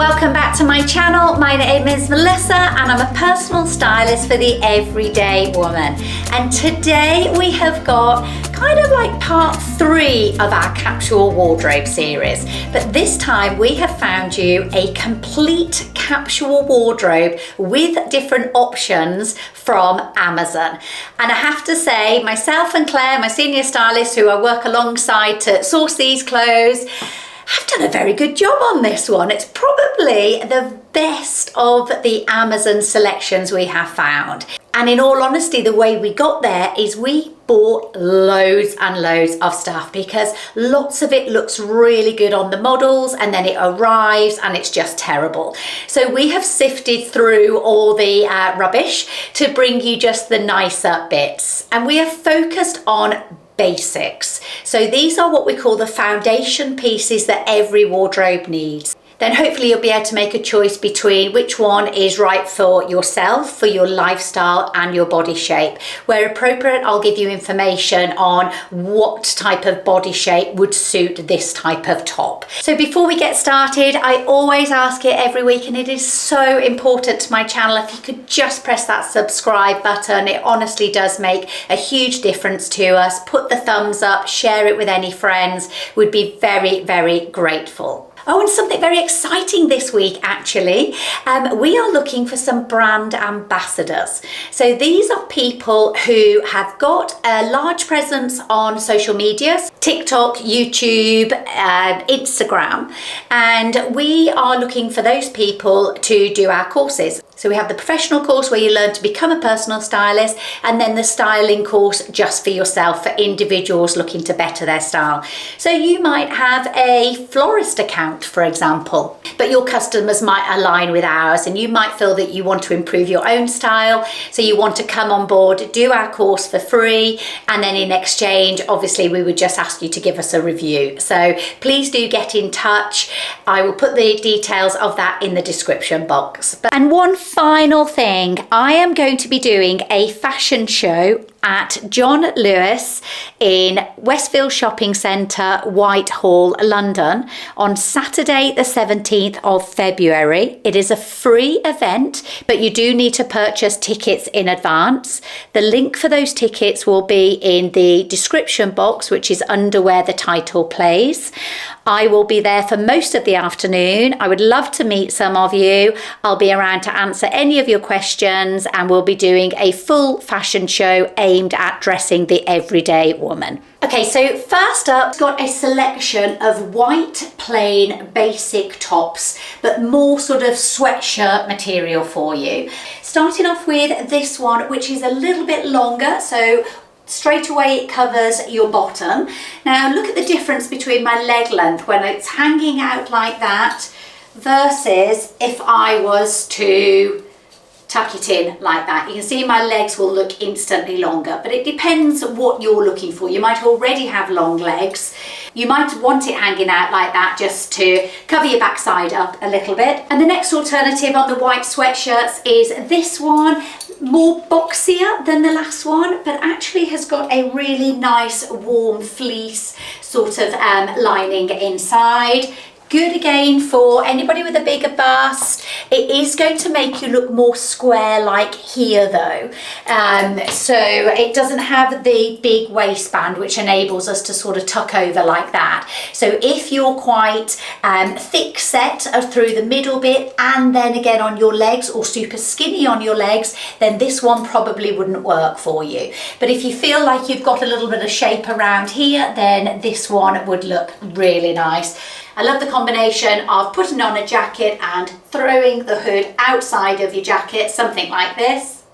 welcome back to my channel. My name is Melissa and I'm a personal stylist for the everyday woman. And today we have got kind of like part 3 of our capsule wardrobe series. But this time we have found you a complete capsule wardrobe with different options from Amazon. And I have to say, myself and Claire, my senior stylist who I work alongside to source these clothes, I've done a very good job on this one. It's probably the best of the Amazon selections we have found. And in all honesty, the way we got there is we bought loads and loads of stuff because lots of it looks really good on the models and then it arrives and it's just terrible. So we have sifted through all the rubbish to bring you just the nicer bits. And we have focused on basics. So these are what we call the foundation pieces that every wardrobe needs. Then hopefully you'll be able to make a choice between which one is right for yourself, for your lifestyle and your body shape. Where appropriate, I'll give you information on what type of body shape would suit this type of top. So before we get started, I always ask it every week, and it is so important to my channel, if you could just press that subscribe button. It honestly does make a huge difference to us. Put the thumbs up, share it with any friends. We'd be very, very grateful. Oh, and something very exciting this week, actually. We are looking for some brand ambassadors. So these are people who have got a large presence on social media, TikTok, YouTube, Instagram, and we are looking for those people to do our courses. So we have the professional course where you learn to become a personal stylist, and then the styling course just for yourself, for individuals looking to better their style. So you might have a florist account, for example, but your customers might align with ours, and you might feel that you want to improve your own style. So you want to come on board, do our course for free, and then in exchange, obviously, we would just ask you to give us a review. So please do get in touch. I will put the details of that in the description box. And one final thing, I am going to be doing a fashion show at John Lewis in Westfield Shopping Centre, Whitehall, London on Saturday the 17th of February. It is a free event, but you do need to purchase tickets in advance. The link for those tickets will be in the description box, which is under where the title plays. I will be there for most of the afternoon. I would love to meet some of you. I'll be around to answer any of your questions, and we'll be doing a full fashion show aimed at dressing the everyday woman. Okay, so first up, I've got a selection of white plain basic tops, but more sort of sweatshirt material for you. Starting off with this one, which is a little bit longer, so straight away it covers your bottom. Now look at the difference between my leg length when it's hanging out like that versus if I was to tuck it in like that. You can see my legs will look instantly longer, but it depends what you're looking for. You might already have long legs. You might want it hanging out like that just to cover your backside up a little bit. And the next alternative on the white sweatshirts is this one, more boxier than the last one, but actually has got a really nice warm fleece sort of lining inside. Good again for anybody with a bigger bust. It is going to make you look more square like here though. So it doesn't have the big waistband which enables us to sort of tuck over like that. So if you're quite thick set through the middle bit and then again on your legs, or super skinny on your legs, then this one probably wouldn't work for you. But if you feel like you've got a little bit of shape around here, then this one would look really nice. I love the combination of putting on a jacket and throwing the hood outside of your jacket, something like this.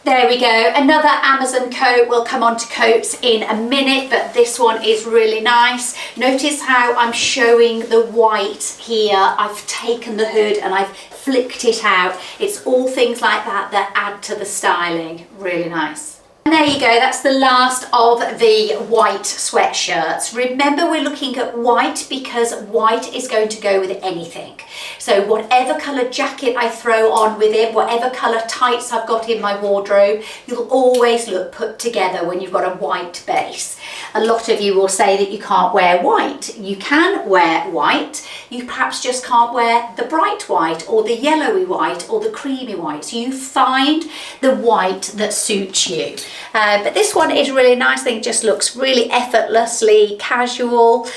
There we go, another Amazon coat. We'll come on to coats in a minute, but this one is really nice. Notice how I'm showing the white here. I've taken the hood and I've flicked it out. It's all things like that that add to the styling. Really nice. And there you go, that's the last of the white sweatshirts. Remember, we're looking at white because white is going to go with anything. So whatever colour jacket I throw on with it, whatever colour tights I've got in my wardrobe, you'll always look put together when you've got a white base. A lot of you will say that you can't wear white. You can wear white, you perhaps just can't wear the bright white or the yellowy white or the creamy white. So you find the white that suits you. But this one is really nice. I think it just looks really effortlessly casual.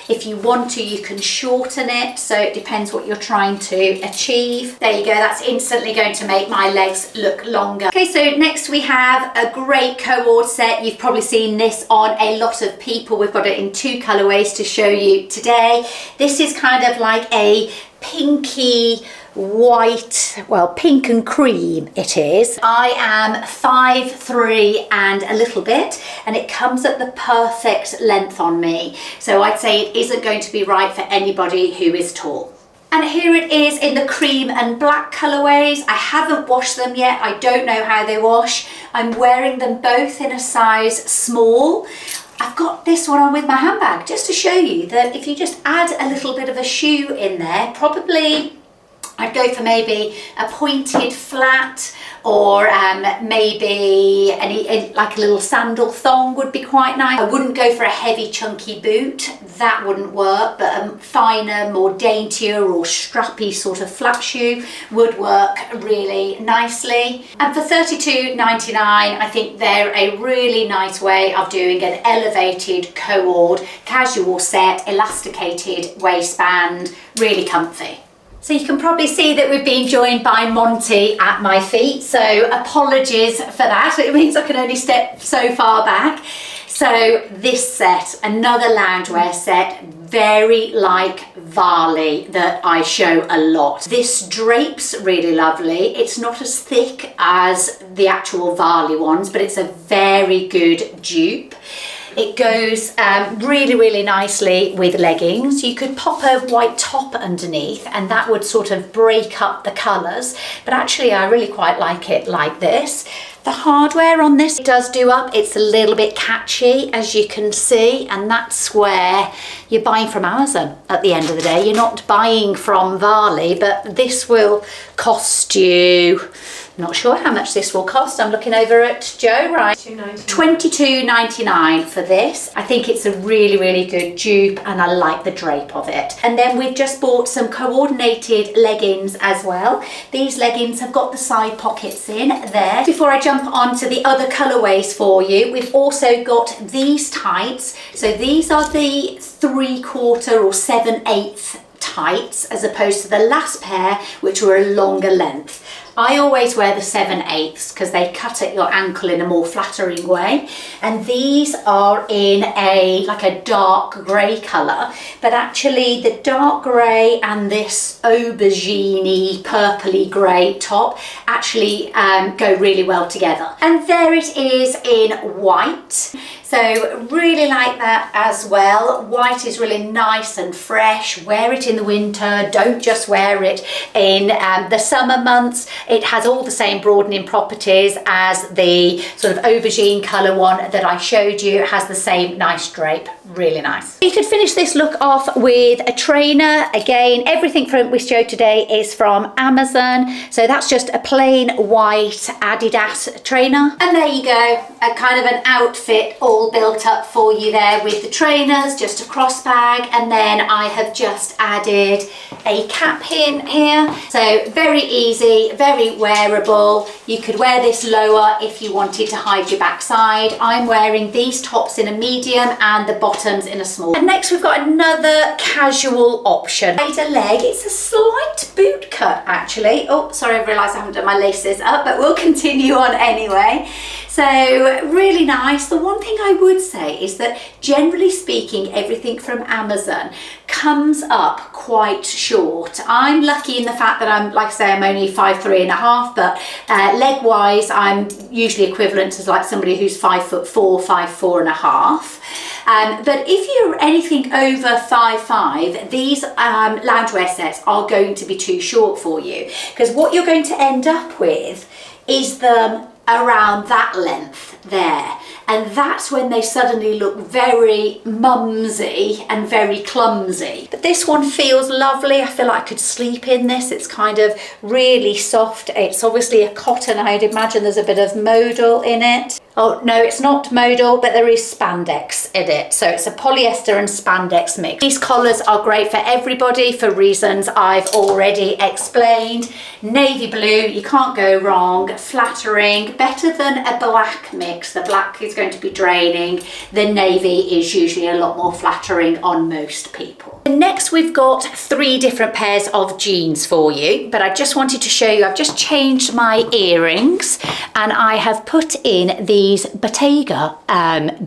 If you want to, you can shorten it, so it depends what you're trying to achieve. There you go, that's instantly going to make my legs look longer. Okay, so next we have a great Coord set. You've probably seen this on a lot of people. We've got it in 2 colorways to show you today. This is kind of like a pinky white, well, pink and cream it is. I am 5'3" and a little bit, and it comes at the perfect length on me. So I'd say it isn't going to be right for anybody who is tall. And here it is in the cream and black colorways. I haven't washed them yet. I don't know how they wash. I'm wearing them both in a size small. I've got this one on with my handbag just to show you that if you just add a little bit of a shoe in there, probably I'd go for maybe a pointed flat, or maybe like a little sandal thong would be quite nice. I wouldn't go for a heavy chunky boot, that wouldn't work, but a finer, more daintier or strappy sort of flat shoe would work really nicely. And for $32.99, I think they're a really nice way of doing an elevated Coord casual set, elasticated waistband, really comfy. So you can probably see that we've been joined by Monty at my feet, so apologies for that. It means I can only step so far back. So this set, another loungewear set, very like Varley that I show a lot. This drape's really lovely. It's not as thick as the actual Varley ones, but it's a very good dupe. It goes really, really nicely with leggings. You could pop a white top underneath and that would sort of break up the colours. But actually, I really quite like it like this. The hardware on this does do up. It's a little bit catchy, as you can see, and that's where you're buying from Amazon at the end of the day. You're not buying from Varley, but this will cost you, not sure how much this will cost. I'm looking over at Joe, right? $22.99 for this. I think it's a really, really good dupe and I like the drape of it. And then we've just bought some coordinated leggings as well. These leggings have got the side pockets in there. Before I jump on to the other colorways for you, we've also got these tights. So these are the 3/4 or 7/8 tights, as opposed to the last pair, which were a longer length. I always wear the 7/8 because they cut at your ankle in a more flattering way. And these are in like a dark grey colour, but actually the dark grey and this aubergine purpley grey top actually go really well together. And there it is in white. So really like that as well. White is really nice and fresh. Wear it in the winter. Don't just wear it in the summer months. It has all the same broadening properties as the sort of aubergine colour one that I showed you. It has the same nice drape. Really nice. You could finish this look off with a trainer. Again, everything from we showed today is from Amazon. So that's just a plain white Adidas trainer. And there you go. A kind of an outfit all built up for you there with the trainers, just a crossbag, and then I have just added a cap pin here. So very easy, very wearable. You could wear this lower if you wanted to hide your backside. I'm wearing these tops in a medium and the bottoms in a small. And next we've got another casual option. Wider leg, it's a slight boot cut actually. Oh, sorry, I realised I haven't done my laces up, but we'll continue on anyway. So really nice. The one thing I would say is that generally speaking, everything from Amazon comes up quite short. I'm lucky in the fact that I'm, like I say, I'm only 5'3½", but leg wise, I'm usually equivalent to like somebody who's 5'4", 5'4½". But if you're anything over 5'5", these loungewear sets are going to be too short for you, because what you're going to end up with is them around that length there. And that's when they suddenly look very mumsy and very clumsy. But this one feels lovely. I feel like I could sleep in this. It's kind of really soft. It's obviously a cotton. I'd imagine there's a bit of modal in it. Oh, no, it's not modal, but there is spandex in it. So it's a polyester and spandex mix. These collars are great for everybody for reasons I've already explained. Navy blue, you can't go wrong. Flattering, better than a black mix. The black is going to be draining. The navy is usually a lot more flattering on most people. Next, we've got 3 different pairs of jeans for you, but I just wanted to show you, I've just changed my earrings and I have put in these Bottega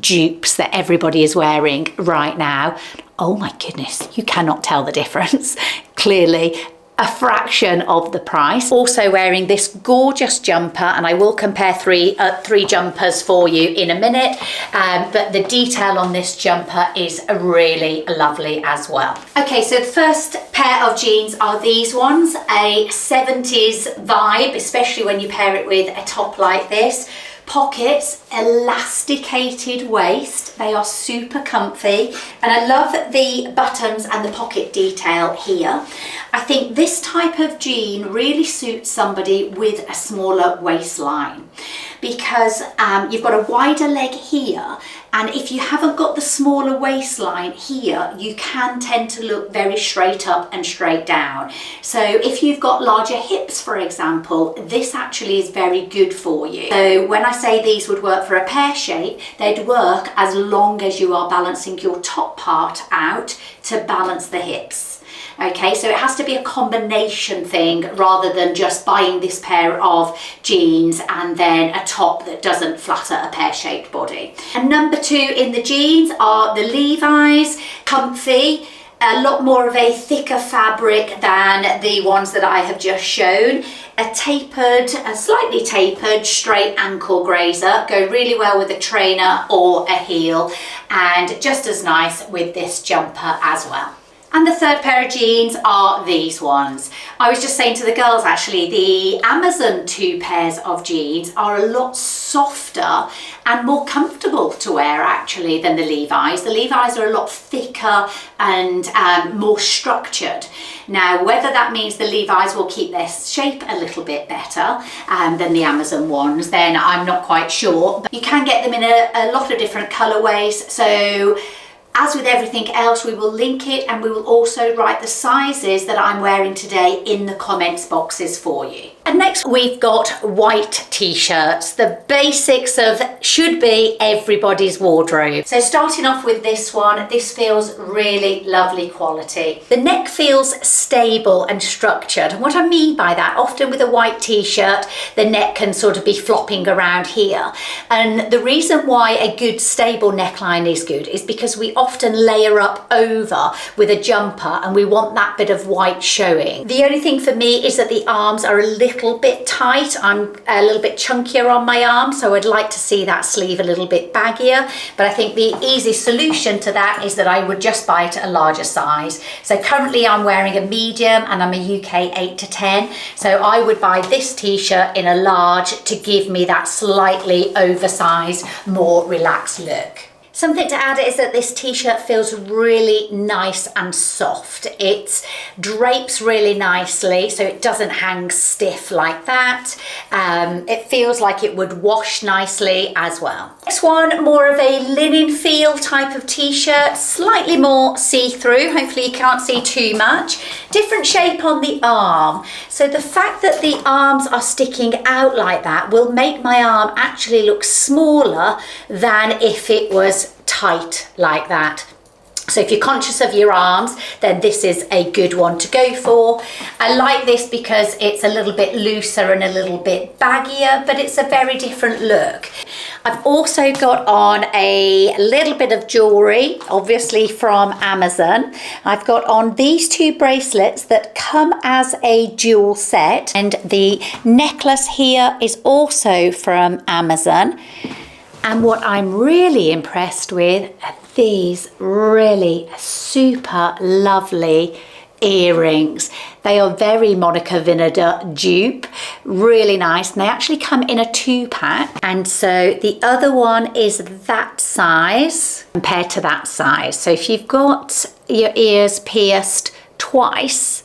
dupes that everybody is wearing right now. Oh my goodness, you cannot tell the difference. Clearly, a fraction of the price. Also wearing this gorgeous jumper, and I will compare three jumpers for you in a minute, but the detail on this jumper is really lovely as well. Okay, so the first pair of jeans are these ones, a 70s vibe, especially when you pair it with a top like this. Pockets, elasticated waist, they are super comfy, and I love the buttons and the pocket detail here. I think this type of jean really suits somebody with a smaller waistline, because you've got a wider leg here, and if you haven't got the smaller waistline here, you can tend to look very straight up and straight down. So if you've got larger hips, for example, this actually is very good for you. So when I say these would work for a pear shape, they'd work as long as you are balancing your top part out to balance the hips. Okay, so it has to be a combination thing rather than just buying this pair of jeans and then a top that doesn't flatter a pear-shaped body. And number 2 in the jeans are the Levi's, comfy, a lot more of a thicker fabric than the ones that I have just shown. A slightly tapered straight ankle grazer, go really well with a trainer or a heel, and just as nice with this jumper as well. And the third pair of jeans are these ones. I was just saying to the girls actually, the Amazon 2 pairs of jeans are a lot softer and more comfortable to wear actually than the Levi's. The Levi's are a lot thicker and more structured. Now, whether that means the Levi's will keep their shape a little bit better than the Amazon ones, then I'm not quite sure. But you can get them in a lot of different colorways. So as with everything else, we will link it, and we will also write the sizes that I'm wearing today in the comments boxes for you. And next we've got white t-shirts, the basics of should be everybody's wardrobe. So starting off with this one, this feels really lovely quality. The neck feels stable and structured. And what I mean by that, often with a white t-shirt, the neck can sort of be flopping around here. And the reason why a good stable neckline is good is because we often layer up over with a jumper and we want that bit of white showing. The only thing for me is that the arms are a little bit tight. I'm a little bit chunkier on my arm, so I'd like to see that sleeve a little bit baggier, but I think the easy solution to that is that I would just buy it at a larger size. So currently I'm wearing a medium and I'm a UK 8 to 10, so I would buy this t-shirt in a large to give me that slightly oversized, more relaxed look. Something to add is that this t-shirt feels really nice and soft. It drapes really nicely, so it doesn't hang stiff like that. It feels like it would wash nicely as well. Next one, more of a linen feel type of t-shirt, slightly more see-through. Hopefully you can't see too much. Different shape on the arm. So the fact that the arms are sticking out like that will make my arm actually look smaller than if it was tight like that. So if you're conscious of your arms, then this is a good one to go for. I like this because it's a little bit looser and a little bit baggier, but it's a very different look. I've also got on a little bit of jewelry, obviously from Amazon. I've got on these 2 bracelets that come as a dual set, and the necklace here is also from Amazon. And what I'm really impressed with are these really super lovely earrings. They are very Monica Vinader dupe, really nice, and they actually come in a 2-pack. And so the other one is that size compared to that size. So if you've got your ears pierced twice,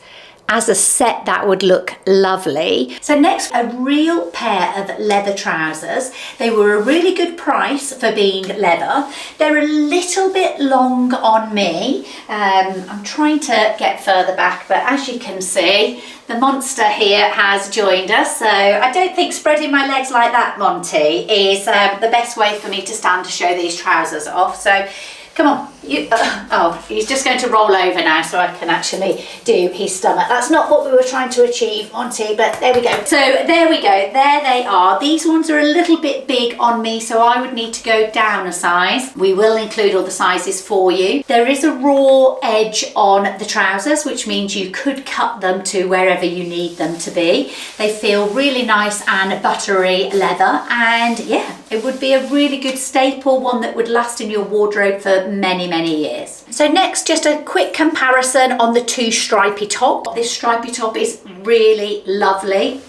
as a set, that would look lovely. So next, a real pair of leather trousers. They were a really good price for being leather. They're a little bit long on me. I'm trying to get further back, but as you can see, the monster here has joined us. So I don't think spreading my legs like that, Monty, is the best way for me to stand to show these trousers off. So come on. Oh, he's just going to roll over now so I can actually do his stomach. That's not what we were trying to achieve, Monty, but there we go. So there we go. There they are. These ones are a little bit big on me, so I would need to go down a size. We will include all the sizes for you. There is a raw edge on the trousers, which means you could cut them to wherever you need them to be. They feel really nice and buttery leather, and yeah, it would be a really good staple, one that would last in your wardrobe for many years. So next, just a quick comparison on the 2 stripy top. This stripy top is really lovely.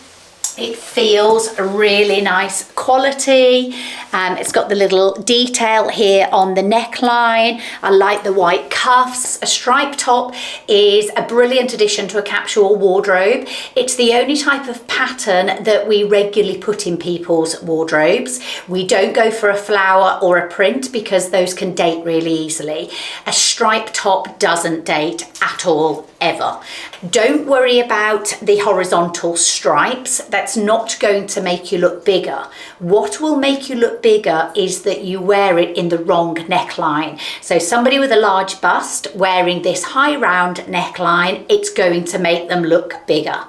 It feels really nice quality. It's got the little detail here on the neckline. I like the white cuffs. A striped top is a brilliant addition to a capsule wardrobe. It's the only type of pattern that we regularly put in people's wardrobes. We don't go for a flower or a print because those can date really easily. A striped top doesn't date at all, ever. Don't worry about the horizontal stripes. That's not going to make you look bigger. What will make you look bigger is that you wear it in the wrong neckline. So somebody with a large bust wearing this high round neckline, it's going to make them look bigger.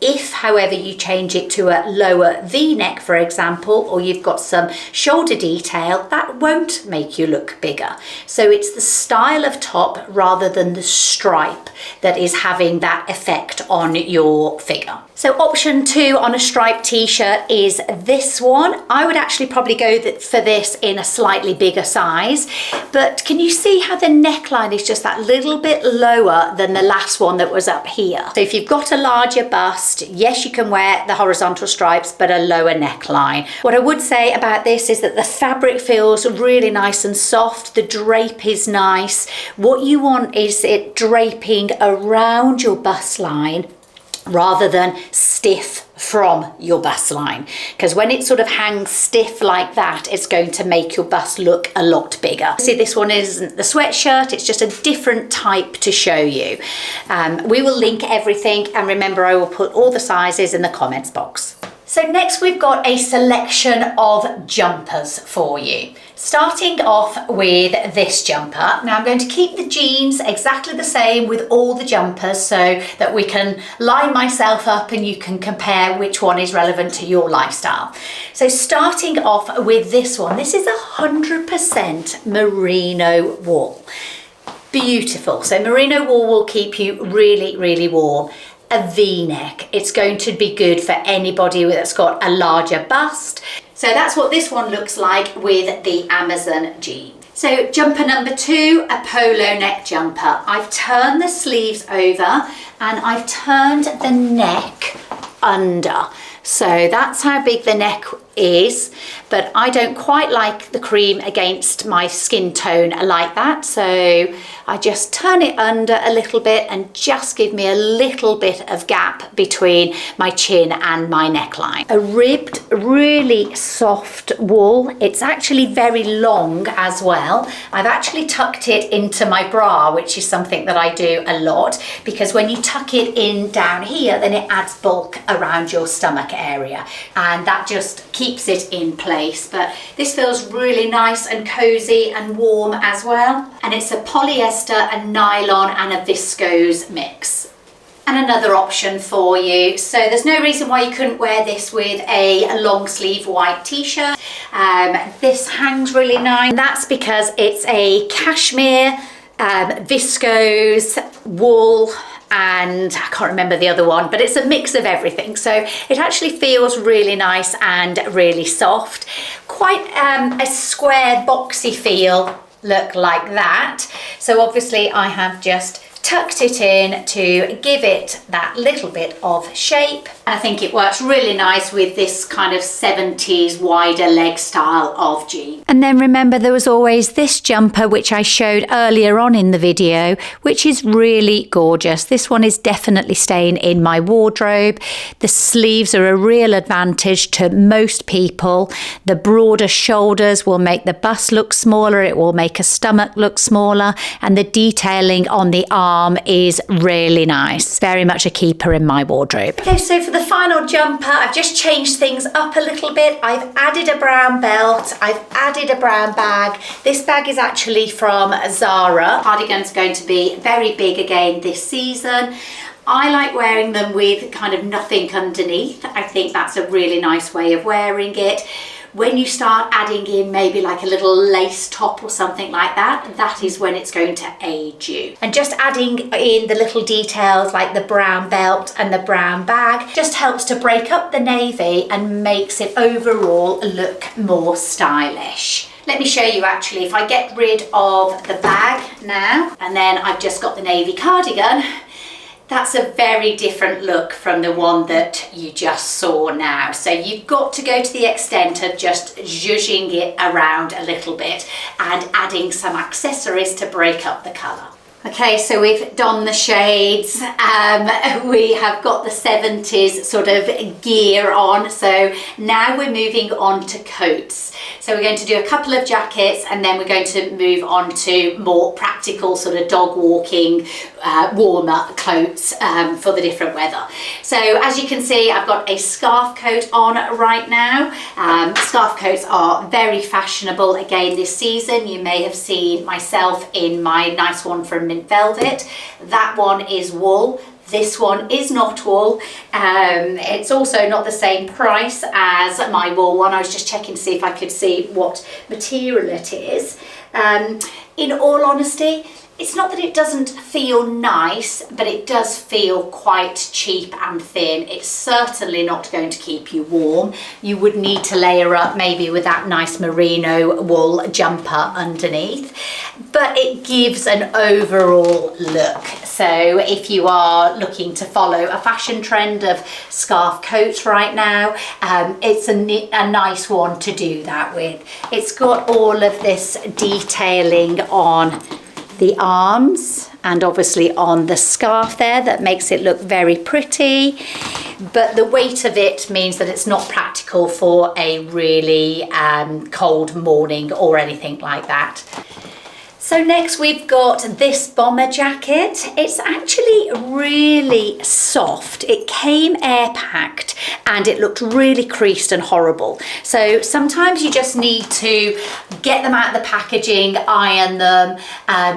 If, however, you change it to a lower V-neck, for example, or you've got some shoulder detail, that won't make you look bigger. So it's the style of top rather than the stripe that is having that effect on your figure. So option 2 on a striped t-shirt is this one. I would actually probably go for this in a slightly bigger size, but can you see how the neckline is just that little bit lower than the last one that was up here? So if you've got a larger bust, yes, you can wear the horizontal stripes, but a lower neckline. What I would say about this is that the fabric feels really nice and soft. The drape is nice. What you want is it draping around your bust line rather than stiff from your bust line, because when it sort of hangs stiff like that, it's going to make your bust look a lot bigger. See, this one isn't the sweatshirt, it's just a different type to show you. We will link everything, and remember, I will put all the sizes in the comments box. So next we've got a selection of jumpers for you. Starting off with this jumper. Now I'm going to keep the jeans exactly the same with all the jumpers so that we can line myself up and you can compare which one is relevant to your lifestyle. So starting off with this one, this is 100% merino wool. Beautiful. So merino wool will keep you really warm. A V-neck. It's going to be good for anybody that's got a larger bust. So that's what this one looks like with the Amazon jean. So jumper number 2, a polo neck jumper. I've turned the sleeves over and I've turned the neck under. So that's how big the neck is, but I don't quite like the cream against my skin tone like that, so I just turn it under a little bit and just give me a little bit of gap between my chin and my neckline. A ribbed, really soft wool. It's actually very long as well. I've actually tucked it into my bra, which is something that I do a lot, because when you tuck it in down here, then it adds bulk around your stomach area, and that just keeps it in place. But this feels really nice and cozy and warm as well, and it's a polyester and nylon and a viscose mix. And another option for you, so there's no reason why you couldn't wear this with a long sleeve white t-shirt. This hangs really nice, and that's because it's a cashmere, viscose, wool, and I can't remember the other one, but it's a mix of everything. So it actually feels really nice and really soft. Quite a square, boxy feel, look like that. So obviously I have just tucked it in to give it that little bit of shape. And I think it works really nice with this kind of 70s wider leg style of jean. And then remember, there was always this jumper which I showed earlier on in the video, which is really gorgeous. This one is definitely staying in my wardrobe. The sleeves are a real advantage to most people. The broader shoulders will make the bust look smaller, it will make a stomach look smaller, and the detailing on the arm is really nice. Very much a keeper in my wardrobe. Okay, so for the final jumper, I've just changed things up a little bit. I've added a brown belt, I've added a brown bag. This bag is actually from Zara. Cardigan's going to be very big again this season. I like wearing them with kind of nothing underneath. I think that's a really nice way of wearing it. When you start adding in maybe like a little lace top or something like that, that is when it's going to aid you. And just adding in the little details like the brown belt and the brown bag just helps to break up the navy and makes it overall look more stylish. Let me show you actually, if I get rid of the bag now, and then I've just got the navy cardigan, that's a very different look from the one that you just saw now. So you've got to go to the extent of just zhuzhing it around a little bit and adding some accessories to break up the colour. Okay, so we've donned the shades, we have got the 70s sort of gear on, so now we're moving on to coats. So we're going to do a couple of jackets and then we're going to move on to more practical sort of dog walking, warmer coats for the different weather. So as you can see, I've got a scarf coat on right now. Scarf coats are very fashionable again this season. You may have seen myself in my nice one from Mint Velvet. That one is wool. This one is not wool. It's also not the same price as my wool one. I was just checking to see if I could see what material it is. In all honesty, it's not that it doesn't feel nice, but it does feel quite cheap and thin. It's certainly not going to keep you warm. You would need to layer up maybe with that nice merino wool jumper underneath, but it gives an overall look. So if you are looking to follow a fashion trend of scarf coats right now, it's a nice one to do that with. It's got all of this detailing on the arms and obviously on the scarf there that makes it look very pretty, but the weight of it means that it's not practical for a really cold morning or anything like that. So next we've got this bomber jacket. It's actually really soft. It came air packed and it looked really creased and horrible. So sometimes you just need to get them out of the packaging, iron them,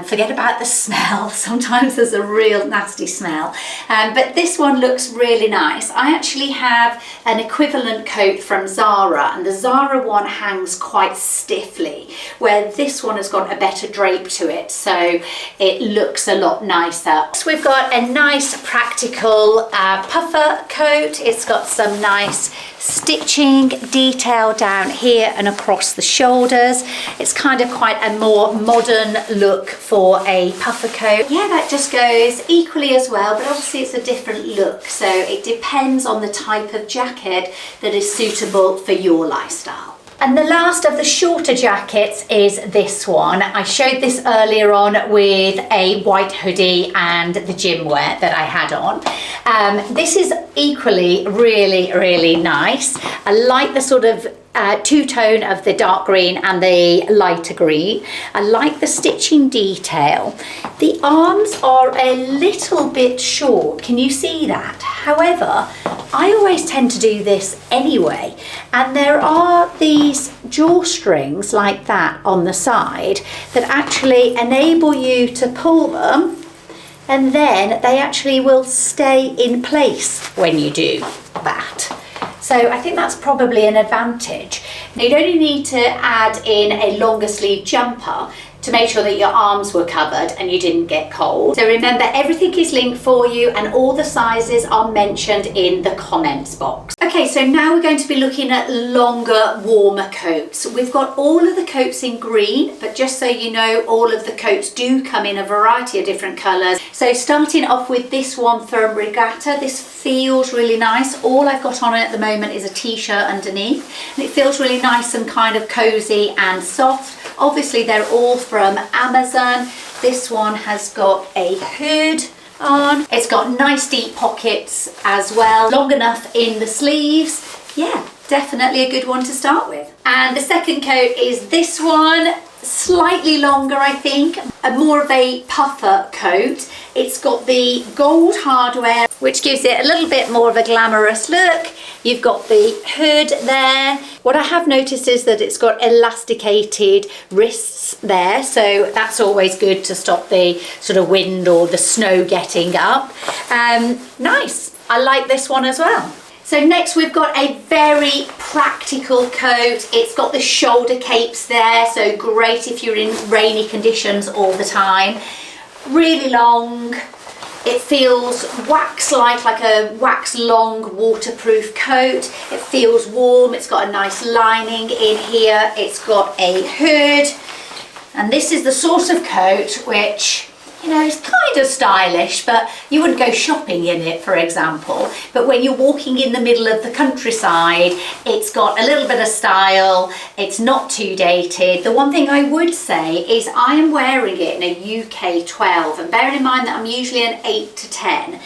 forget about the smell. Sometimes there's a real nasty smell. But this one looks really nice. I actually have an equivalent coat from Zara, and the Zara one hangs quite stiffly, where this one has got a better drape to it, so it looks a lot nicer. So we've got a nice practical puffer coat. It's got some nice stitching detail down here and across the shoulders. It's kind of quite a more modern look for a puffer coat. Yeah, that just goes equally as well, but obviously it's a different look, so it depends on the type of jacket that is suitable for your lifestyle. And the last of the shorter jackets is this one. I showed this earlier on with a white hoodie and the gym wear that I had on. This is equally really nice. I like the sort of two-tone of the dark green and the lighter green. I like the stitching detail. The arms are a little bit short. Can you see that? However, I always tend to do this anyway, and there are these drawstrings like that on the side that actually enable you to pull them, and then they actually will stay in place when you do that. So I think that's probably an advantage. Now, you don't need to add in a longer sleeve jumper. to make sure that your arms were covered and you didn't get cold. So remember, everything is linked for you and all the sizes are mentioned in the comments box. Okay, so now we're going to be looking at longer, warmer coats. We've got all of the coats in green, but just so you know, all of the coats do come in a variety of different colours. So starting off with this one from Regatta, this feels really nice. All I've got on it at the moment is a t-shirt underneath, and it feels really nice and kind of cozy and soft. Obviously they're all from Amazon. This one has got a hood on. It's got nice deep pockets as well, long enough in the sleeves. Yeah, definitely a good one to start with. And the second coat is this one, slightly longer I think, more of a puffer coat. It's got the gold hardware, which gives it a little bit more of a glamorous look. You've got the hood there. What I have noticed is that it's got elasticated wrists there, so that's always good to stop the sort of wind or the snow getting up. Nice, I like this one as well. So next we've got a very practical coat. It's got the shoulder capes there, so great if you're in rainy conditions all the time. Really long. It feels wax-like, like a wax-long waterproof coat. It feels warm. It's got a nice lining in here. It's got a hood. And this is the sort of coat which, you know, it's kind of stylish, but you wouldn't go shopping in it, for example. But when you're walking in the middle of the countryside, it's got a little bit of style. It's not too dated. The one thing I would say is I am wearing it in a UK 12, and bearing in mind that I'm usually an 8 to 10.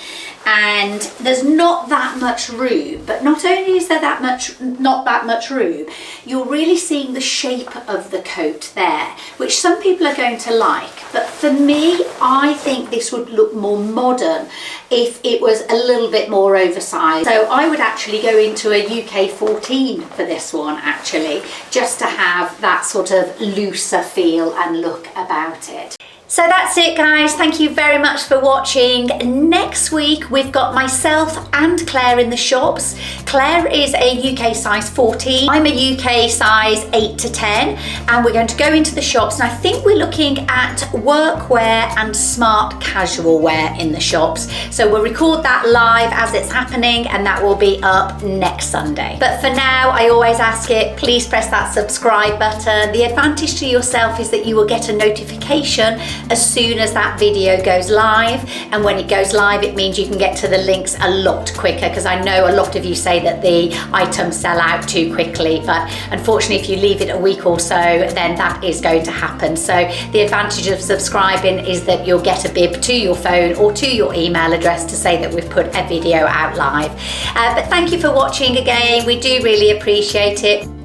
And there's not that much room, but not only is there not that much room, you're really seeing the shape of the coat there, which some people are going to like. But for me, I think this would look more modern if it was a little bit more oversized. So I would actually go into a UK 14 for this one actually, just to have that sort of looser feel and look about it. So that's it guys, thank you very much for watching. Next week we've got myself and Claire in the shops. Claire is a UK size 14, I'm a UK size 8 to 10, and we're going to go into the shops, and I think we're looking at workwear and smart casual wear in the shops. So we'll record that live as it's happening, and that will be up next Sunday. But for now, I always ask it, please press that subscribe button. The advantage to yourself is that you will get a notification as soon as that video goes live, and when it goes live it means you can get to the links a lot quicker, because I know a lot of you say that the items sell out too quickly, but unfortunately if you leave it a week or so then that is going to happen. So the advantage of subscribing is that you'll get a bib to your phone or to your email address to say that we've put a video out live. But thank you for watching again, we do really appreciate it.